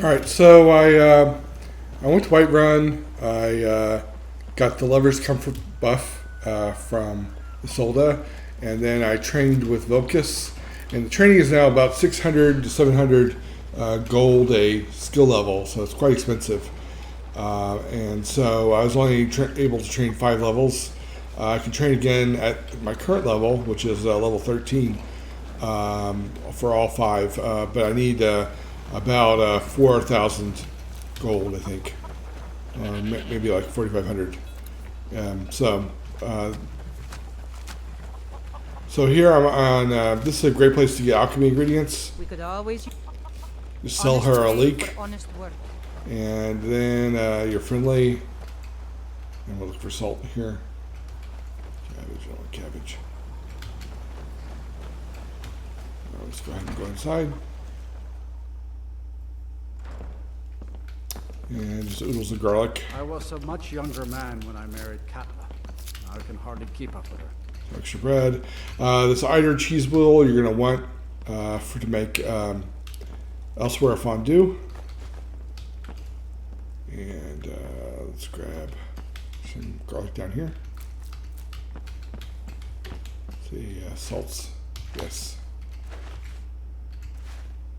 Alright, so I went to Whiterun. I got the Lover's Comfort buff from Isolde, and then I trained with Vocus. And the training is now about 600 to 700 gold a skill level, so it's quite expensive. And so I was only able to train 5 levels. I can train again at my current level, which is level 13, for all 5. But I need about 4,000 gold, I think. Maybe like 4,500. So here I'm on. This is a great place to get alchemy ingredients. We could always Just sell her a leek, honest work. and then you're friendly. And we'll look for salt here. Cabbage, I don't want cabbage. Let's go ahead and go inside. And just oodles of garlic. I was a much younger man when I married Katla. Now I can hardly keep up with her. Extra bread. This Eider cheese bowl you're going to want to make elsewhere fondue. And let's grab some garlic down here. Let's see, salts. Yes.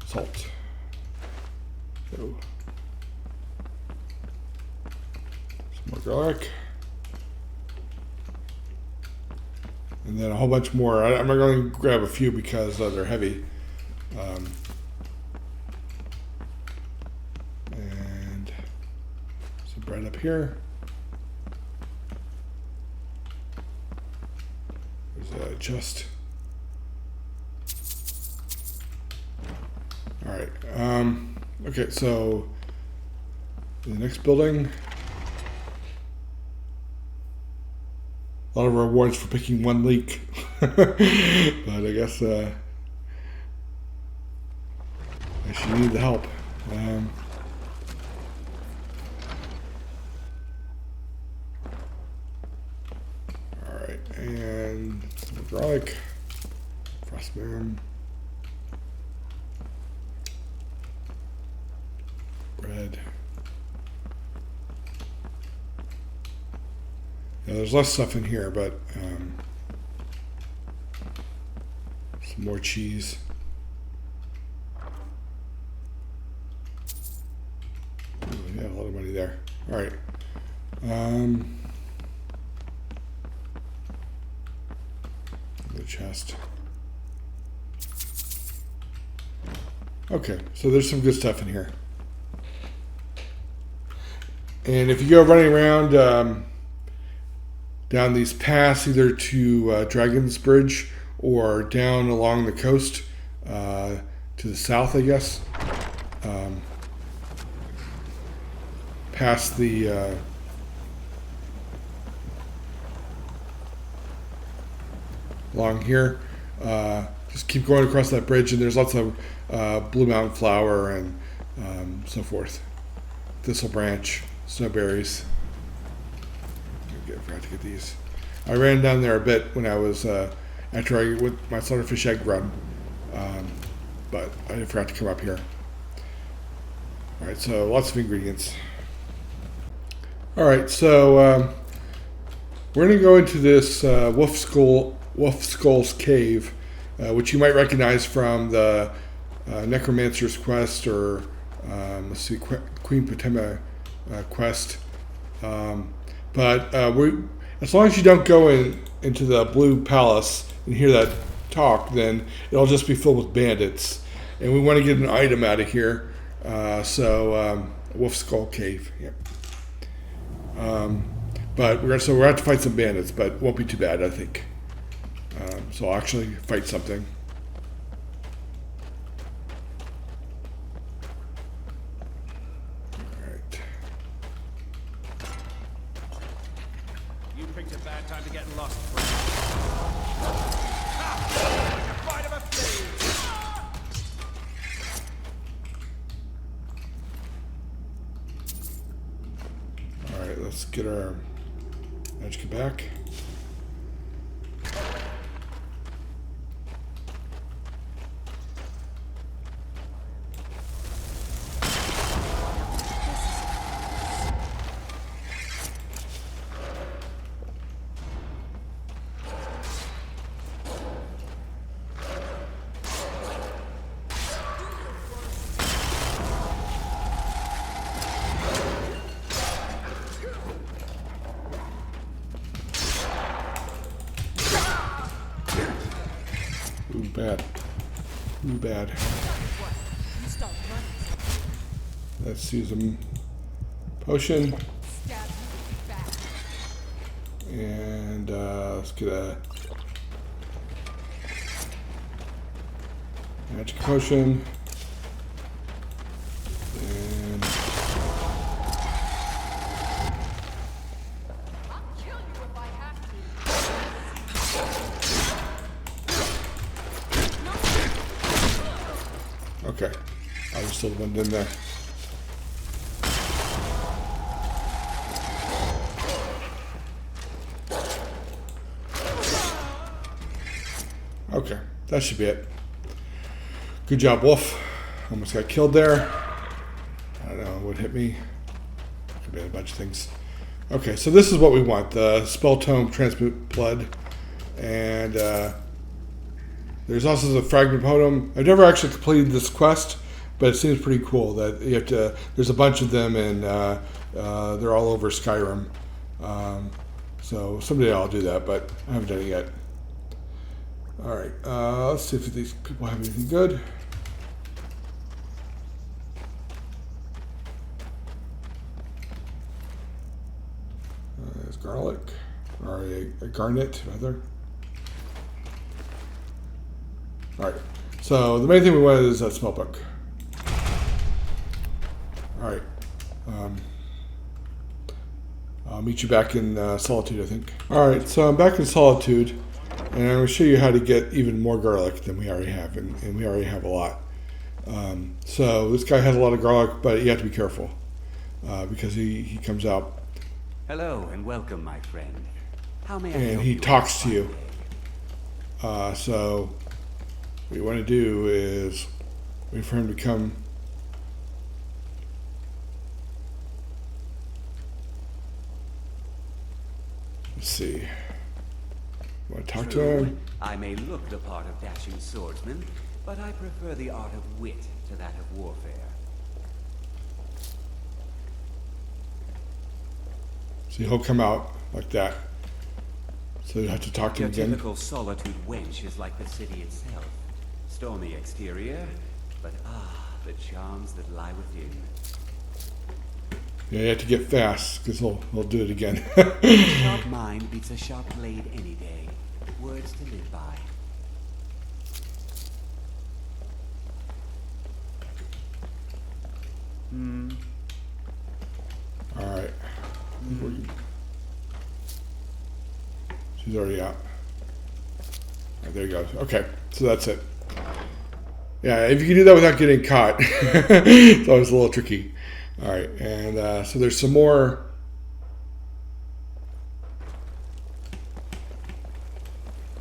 Salt. So, some more garlic. And then a whole bunch more. I'm not going to grab a few because they're heavy. And some bread up here. There's a chest. All right. Okay, so the next building. A lot of rewards for picking one leek. But I guess I should need the help. Alright, and some garlic, frostbone, bread. Yeah, there's less stuff in here, but some more cheese. Ooh, yeah, a lot of money there. All right. The chest. Okay, so there's some good stuff in here. And if you go running around down these paths, either to Dragon's Bridge or down along the coast to the south, I guess. Past the along here. Just keep going across that bridge, and there's lots of blue mountain flower and so forth. Thistle branch, snowberries. I forgot to get these. I ran down there a bit when I was after I with my Slaughterfish egg run, but I forgot to come up here. All right, so lots of ingredients. All right, so we're going to go into this Wolf Skull's Cave, which you might recognize from the Necromancer's Quest or let's see, Queen Potema quest. But as long as you don't go into the Blue Palace and hear that talk, then it'll just be filled with bandits. And we want to get an item out of here. Wolf Skull Cave. Yeah. But we're going to have to fight some bandits, but it won't be too bad, I think. So I'll actually fight something. Let's get our edge back. bad. Ooh, bad. Let's use a potion. And let's get a magic potion. And okay, I was still the one in there. Okay, that should be it. Good job, Wolf. Almost got killed there. I don't know what hit me. Could be a bunch of things. Okay, so this is what we want. The spell tome, transmute blood. And there's also the fragment totem. I've never actually completed this quest, but it seems pretty cool that you have to, there's a bunch of them and they're all over Skyrim. So someday I'll do that, but I haven't done it yet. Alright, let's see if these people have anything good. There's garlic, or a garnet, rather. Alright, so the main thing we wanted is that spell book. Alright, I'll meet you back in Solitude, I think. Alright, so I'm back in Solitude. And I'm going to show you how to get even more garlic than we already have, and we already have a lot. So this guy has a lot of garlic, but you have to be careful because he comes out. Hello and welcome, my friend. How may I and help he you talks to on you. So what you want to do is wait for him to come. Let's see. Want to talk to him? I may look the part of dashing swordsman, but I prefer the art of wit to that of warfare. So he'll come out like that. So you have to talk to Your him again. typical Solitude wench is like the city itself. Stormy exterior, but the charms that lie within. Yeah, you have to get fast because he'll do it again. A sharp mind beats a sharp blade any day. Words to live by. All right. She's already out. All right, there he goes. Okay, so that's it. Yeah, if you can do that without getting caught, it's always a little tricky. All right, and so there's some more.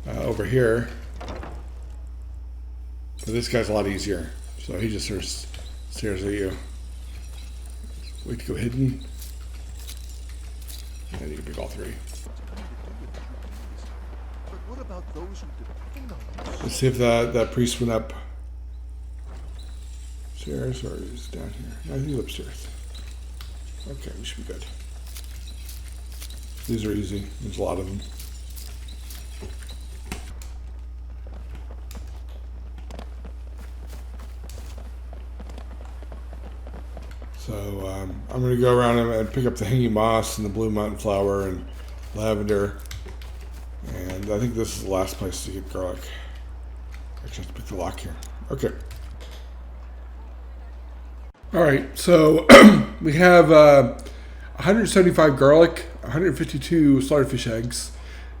Over here. But this guy's a lot easier. So he just sort of stares at you. Wait to go hidden. And you can pick all three. But what about those who depend on us? Let's see if that priest went up stairs or is down here. No, he's upstairs. Okay, we should be good. These are easy. There's a lot of them. So I'm going to go around and pick up the hanging moss and the blue mountain flower and lavender. And I think this is the last place to get garlic. Actually, I have to pick the lock here. Okay. All right, so we have 175 garlic, 152 slaughterfish eggs,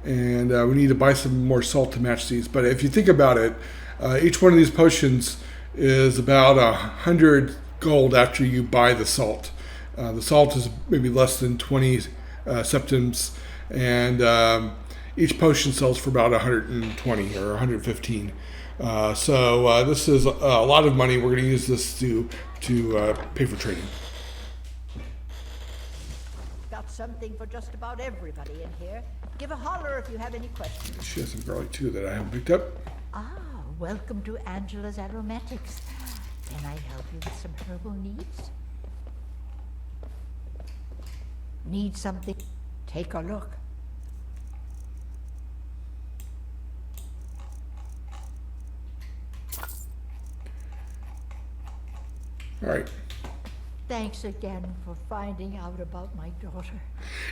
and we need to buy some more salt to match these. But if you think about it, each one of these potions is about 100 gold after you buy the salt. The salt is maybe less than 20 septims, and each potion sells for about 120 or 115. So this is a lot of money. We're going to use this to pay for trading. Got something for just about everybody in here. Give a holler if you have any questions. She has some garlic too that I haven't picked up. Ah, welcome to Angela's Aromatics. Can I help you with some herbal needs? Need something? Take a look. All right. Thanks again for finding out about my daughter.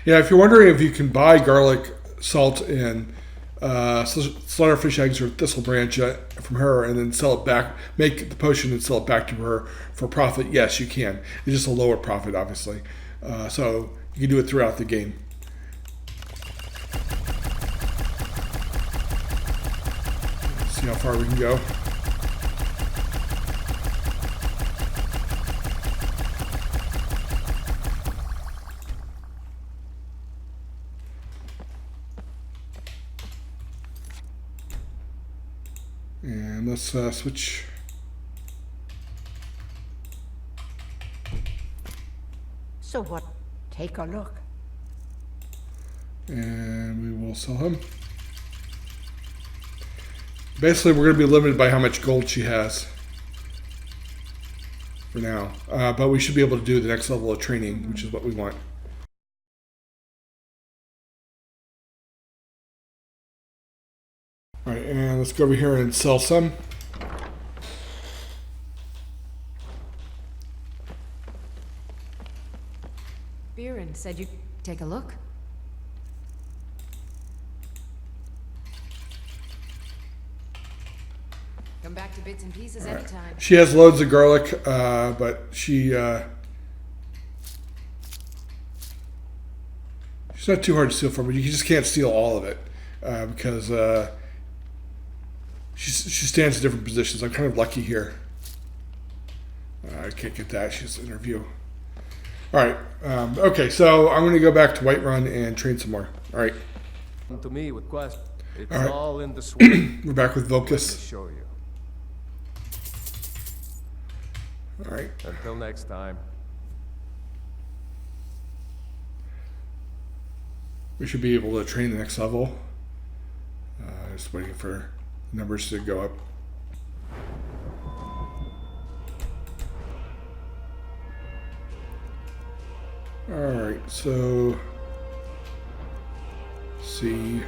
Yeah, if you're wondering if you can buy garlic, salt, and slaughterfish eggs or thistle branch from her and then sell it back, make the potion and sell it back to her for profit, yes, you can. It's just a lower profit, obviously. So you can do it throughout the game. Let's see how far we can go. And let's switch. So what? Take a look. And we will sell him. Basically, we're going to be limited by how much gold she has for now. But we should be able to do the next level of training, which is what we want. All right, and let's go over here and sell some. Biren said you'd take a look. Come back to bits and pieces anytime. She has loads of garlic, but she's not too hard to steal from, but you just can't steal all of it because she stands in different positions. I'm kind of lucky here. I can't get that. She's in her view. All right. Okay, so I'm going to go back to Whiterun and train some more. All right. Come to me with questions. It's All right. all in the swing. We're back with Let me Vocus. show you. All right. Until next time. We should be able to train the next level. Just waiting for numbers to go up. All right, so see.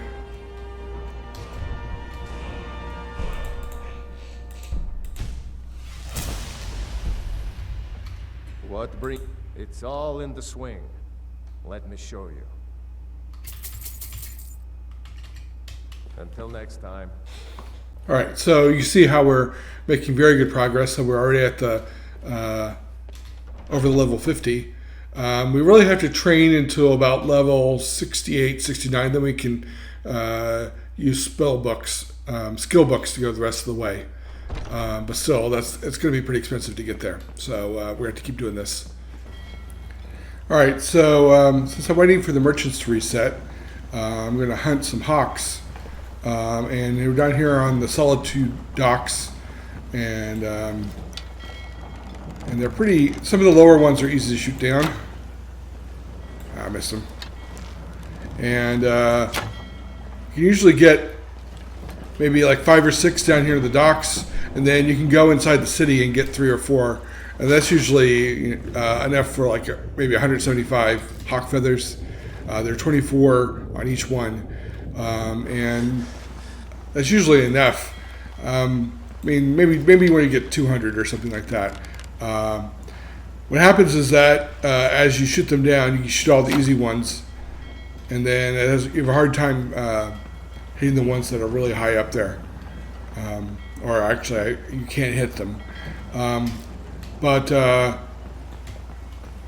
What bring? It's all in the swing. Let me show you. Until next time. All right, so you see how we're making very good progress. So we're already at the over the level 50. We really have to train until about level 68, 69. Then we can use skill books to go the rest of the way. But still, it's going to be pretty expensive to get there. So we're going to have to keep doing this. All right, so since I'm waiting for the merchants to reset, I'm going to hunt some hawks. And we're down here on the Solitude docks, and they're pretty. Some of the lower ones are easy to shoot down. I missed them. And you can usually get maybe like 5 or 6 down here to the docks, and then you can go inside the city and get 3 or 4, and that's usually enough for like maybe 175 hawk feathers. There are 24 on each one. And that's usually enough. I mean, maybe when you get 200 or something like that. What happens is that as you shoot them down, you shoot all the easy ones, and then you have a hard time hitting the ones that are really high up there. Or actually, you can't hit them. But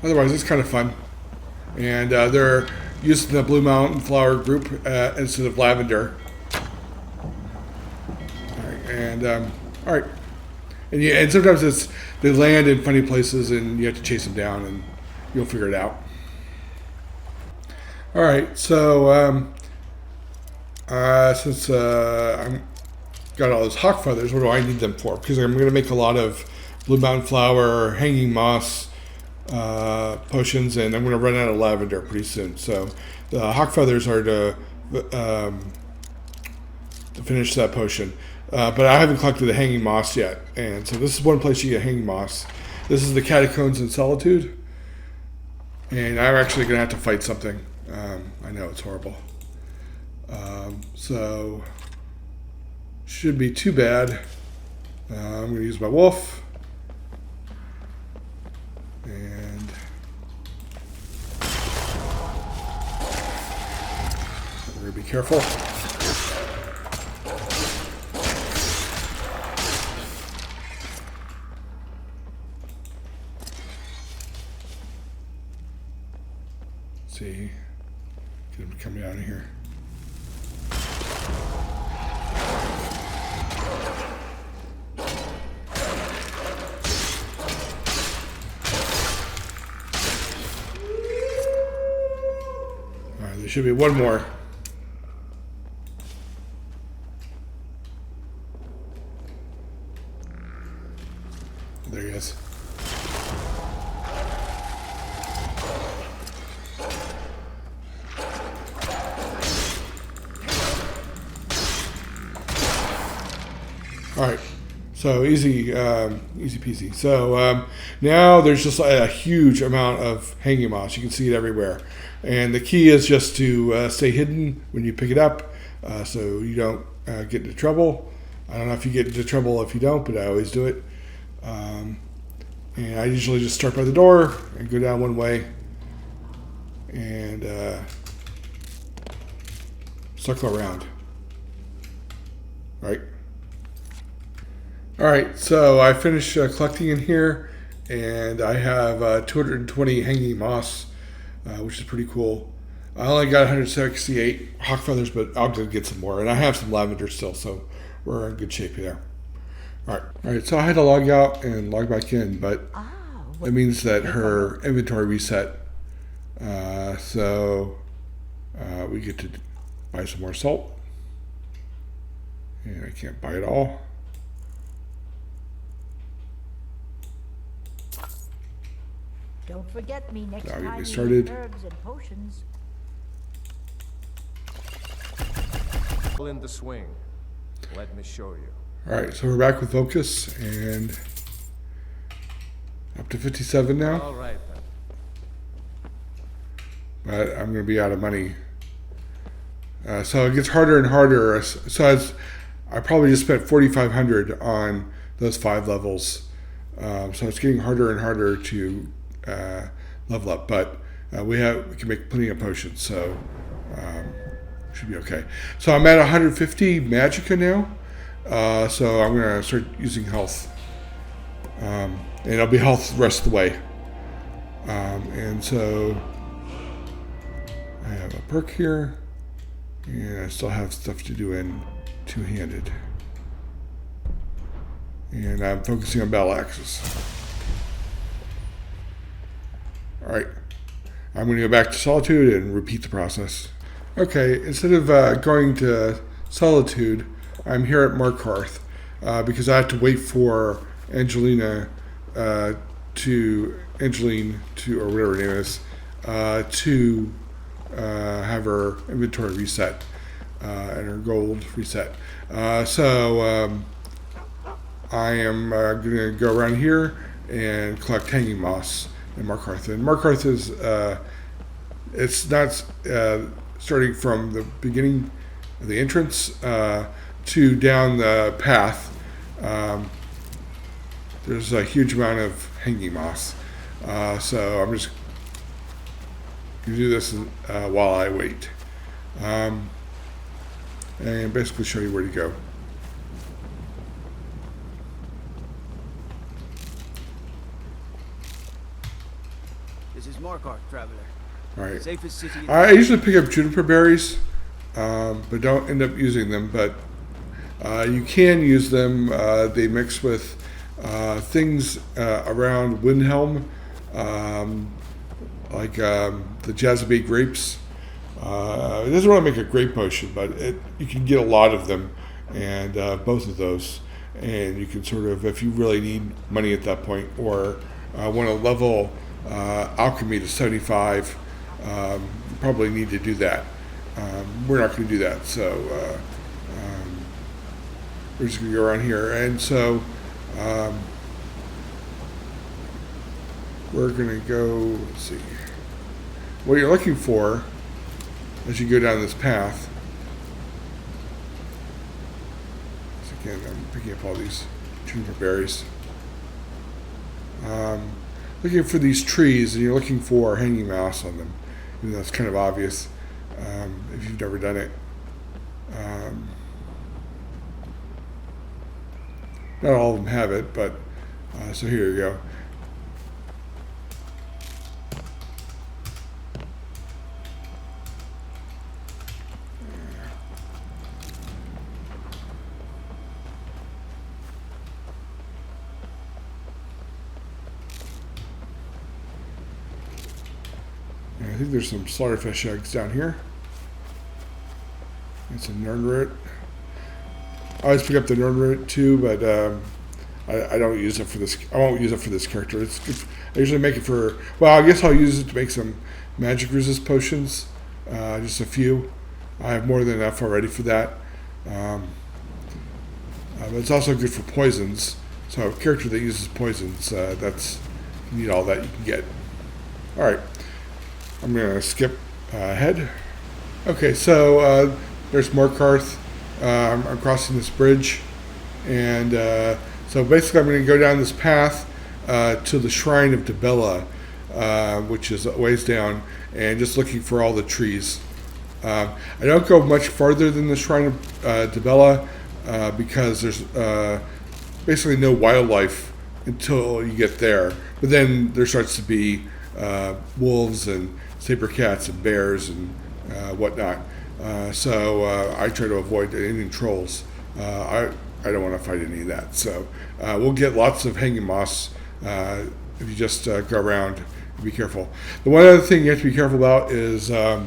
otherwise, it's kind of fun. And they're using the Blue Mountain Flower group instead of lavender. All right, and sometimes they land in funny places, and you have to chase them down, and you'll figure it out. All right, so since I'm got all those hawk feathers, what do I need them for? Because I'm going to make a lot of Blue Mountain Flower, hanging moss potions, and I'm going to run out of lavender pretty soon. So the hawk feathers are to finish that potion. But I haven't collected the hanging moss yet, and so this is one place you get hanging moss. This is the Catacombs in Solitude, and I'm actually going to have to fight something. I know it's horrible. So shouldn't be too bad. I'm going to use my wolf. careful. See, get him coming out of here. All right, there should be one more. There he is. All right, so easy peasy. So now there's just a huge amount of hanging moss. You can see it everywhere. And the key is just to stay hidden when you pick it up so you don't get into trouble. I don't know if you get into trouble if you don't, but I always do it. And I usually just start by the door and go down one way and circle around. Right? All right, so I finished collecting in here, and I have 220 hanging moss, which is pretty cool. I only got 168 hawk feathers, but I'll go get some more. And I have some lavender still, so we're in good shape there. All right, so I had to log out and log back in, but that means that her inventory reset. So we get to buy some more salt. And I can't buy it all. Don't forget me next That'll get time me you started. need herbs and potions. All in the swing. Let me show you. All right, so we're back with focus and up to 57 now, All right then. but I'm going to be out of money. So it gets harder and harder. So I probably just spent 4,500 on those 5 levels. So it's getting harder and harder to level up, but we can make plenty of potions, so should be okay. So I'm at 150 magicka now, so I'm gonna start using health, and it'll be health the rest of the way. And so I have a perk here, and I still have stuff to do in two-handed, and I'm focusing on battle axes. All right, I'm going to go back to Solitude and repeat the process. Okay, instead of going to Solitude, I'm here at Markarth because I have to wait for Angeline to, or whatever her name is, to have her inventory reset and her gold reset. So I am going to go around here and collect hanging moss in Markarth. And Markarth is, it's not starting from the beginning of the entrance to down the path. There's a huge amount of hanging moss. So I'm just going to do this while I wait. And basically show you where to go. This is Markarth, traveler. All right. Safest city in I usually pick up juniper berries, but don't end up using them. But you can use them. They mix with things around Windhelm, like the Jazabate grapes. It doesn't really make a grape potion, but you can get a lot of them, and both of those. And you can sort of, if you really need money at that point, or want to level alchemy to 75, you probably need to do that. We're not going to do that, so we're just going to go around here. And so we're going to go, let's see, what you're looking for as you go down this path. So again, I'm picking up all these juniper berries. Looking for these trees, and you're looking for hanging moss on them. Even though it's kind of obvious if you've never done it. Um, not all of them have it, but so here you go. And I think there's some slaughterfish eggs down here. And some nerdroot. I always pick up the nerdroot too, but I don't use it for this. I won't use it for this character. I usually make it for. Well, I guess I'll use it to make some magic resist potions. Just a few. I have more than enough already for that. But it's also good for poisons. So a character that uses poisons, that's you need all that you can get. All right, I'm gonna skip ahead. Okay, so there's Morkarth. I'm crossing this bridge, and so basically I'm going to go down this path to the Shrine of Dibella, which is a ways down, and just looking for all the trees. I don't go much farther than the Shrine of Dibella because there's basically no wildlife until you get there. But then there starts to be wolves and saber cats and bears and whatnot. So I try to avoid any trolls. I don't want to fight any of that. So we'll get lots of hanging moss if you just go around and be careful. The one other thing you have to be careful about is the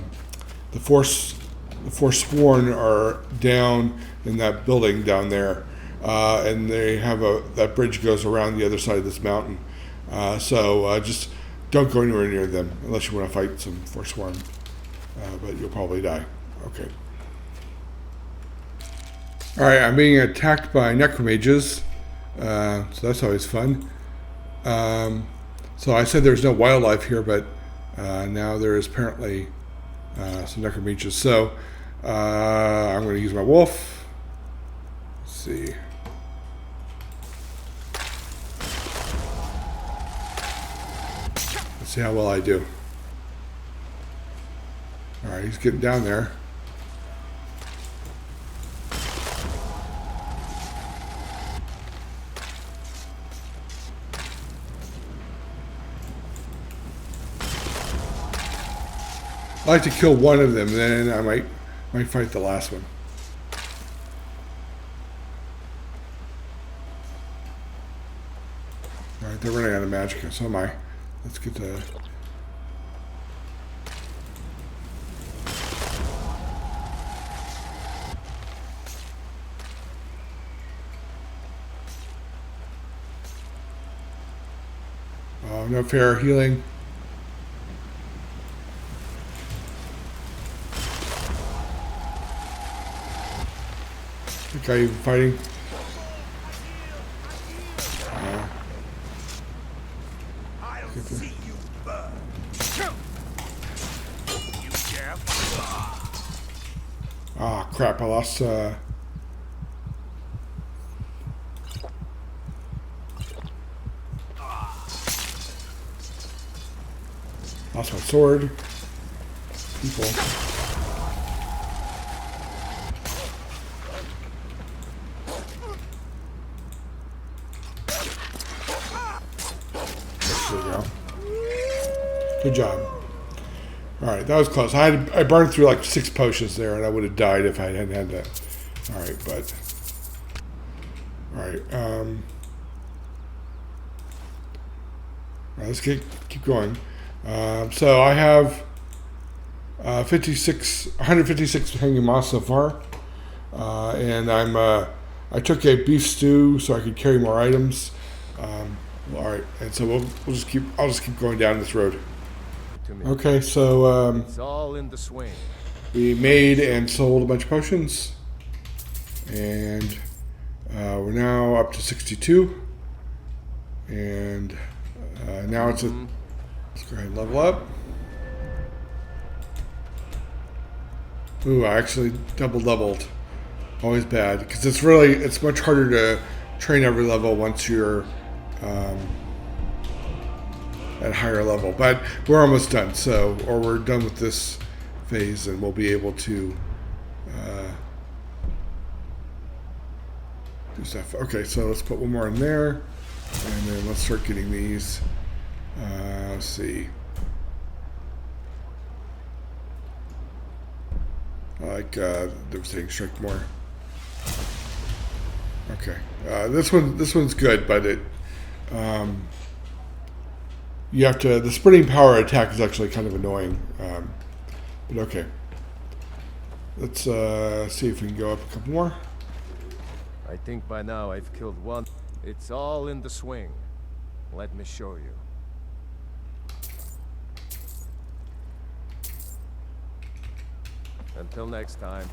Forsworn are down in that building down there, and they have that bridge goes around the other side of this mountain. So just don't go anywhere near them unless you want to fight some Forsworn, but you'll probably die. Okay. All right, I'm being attacked by necromages, so that's always fun. So I said there's no wildlife here, but now there is apparently some necromages. So I'm going to use my wolf. Let's see. Let's see how well I do. All right, he's getting down there. I like to kill one of them, then I might fight the last one. All right, they're running out of magic, so am I. Let's get the. Oh, no fair healing. Guy even fighting. I'll see you burn. You dare? Ah, crap! I lost. Lost my sword. People. Good job. All right, that was close. I burned through like 6 potions there, and I would have died if I hadn't had that. All right, but all right. All right, let's keep going. So I have 156 hanging moss so far, and I took a beef stew so I could carry more items. All right, and so I'll just keep going down this road. Okay, so It's all in the swing. we made and sold a bunch of potions, and we're now up to 62, and now let's go ahead and level up. Ooh, I actually doubled. Always bad, because it's much harder to train every level once you're at a higher level, but we're almost done. So, or we're done with this phase, and we'll be able to do stuff. Okay, so let's put one more in there, and then let's start getting these. Let's see. I like devastating strike more. Okay, this one's good, but it you have to. The sprinting power attack is actually kind of annoying, but okay. Let's see if we can go up a couple more. I think by now I've killed one. It's all in the swing. Let me show you. Until next time.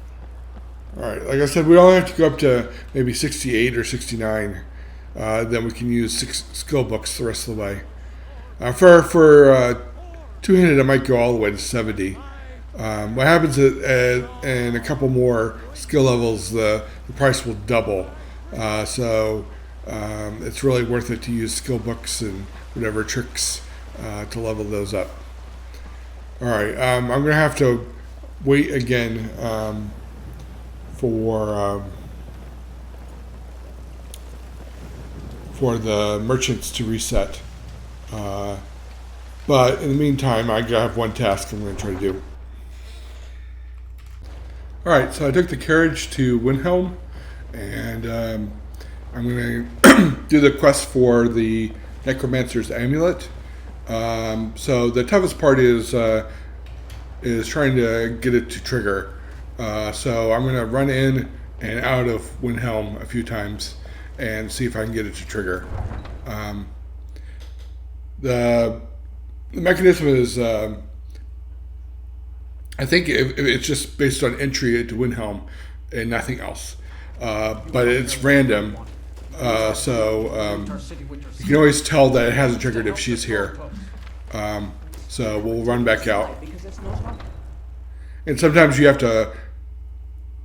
All right, like I said, we only have to go up to maybe 68 or 69. Then we can use 6 skill books the rest of the way. For two-handed, I might go all the way to 70. What happens is, in a couple more skill levels, the price will double. So it's really worth it to use skill books and whatever tricks to level those up. All right, I'm going to have to wait again for the merchants to reset. But in the meantime, I have one task I'm going to try to do. Alright, so I took the carriage to Windhelm, and I'm going to do the quest for the Necromancer's Amulet. So the toughest part is trying to get it to trigger. So I'm going to run in and out of Windhelm a few times and see if I can get it to trigger. The mechanism is, I think it's just based on entry into Windhelm and nothing else. But it's random, so you can always tell that it hasn't triggered if she's here. So we'll run back out. And sometimes you have to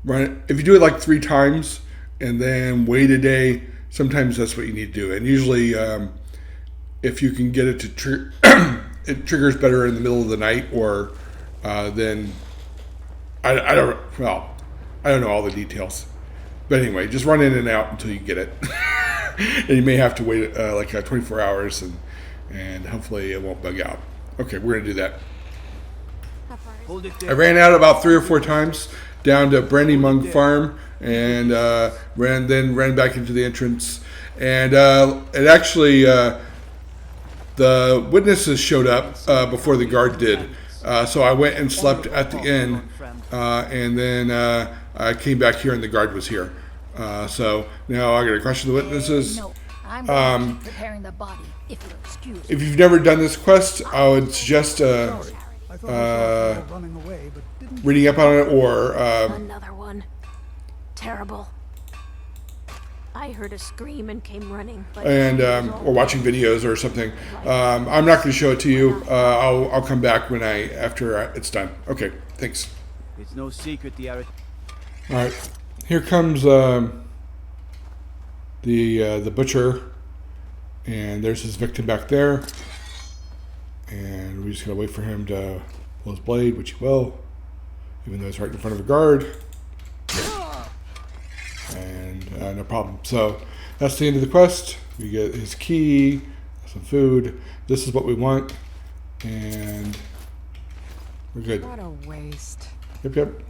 run, if you do it like 3 times and then wait a day, sometimes that's what you need to do. And usually if you can get it to trigger, it triggers better in the middle of the night, or then I don't know all the details. But anyway, just run in and out until you get it. And you may have to wait like 24 hours, and hopefully it won't bug out. Okay, we're going to do that. Hold it I there. ran out about 3 or 4 times down to Brandymung Farm, and ran back into the entrance. And it actually, the witnesses showed up before the guard did. So I went and slept at the inn, and then I came back here and the guard was here. So now I got to question the witnesses. No, I'm preparing the body, if you'll excuse me. If you've never done this quest, I would suggest I thought I saw people running away, but didn't. reading up on it, or Another one. Terrible. I heard a scream and came running, but or watching videos or something. I'm not going to show it to you. I'll come back after it's done. Okay, thanks. It's no secret the All right, here comes the butcher, and there's his victim back there, and we're just gonna wait for him to pull his blade, which he will, even though it's right in front of a guard. And no problem. So that's the end of the quest. We get his key, some food. This is what we want, and we're good. What a waste. Yep.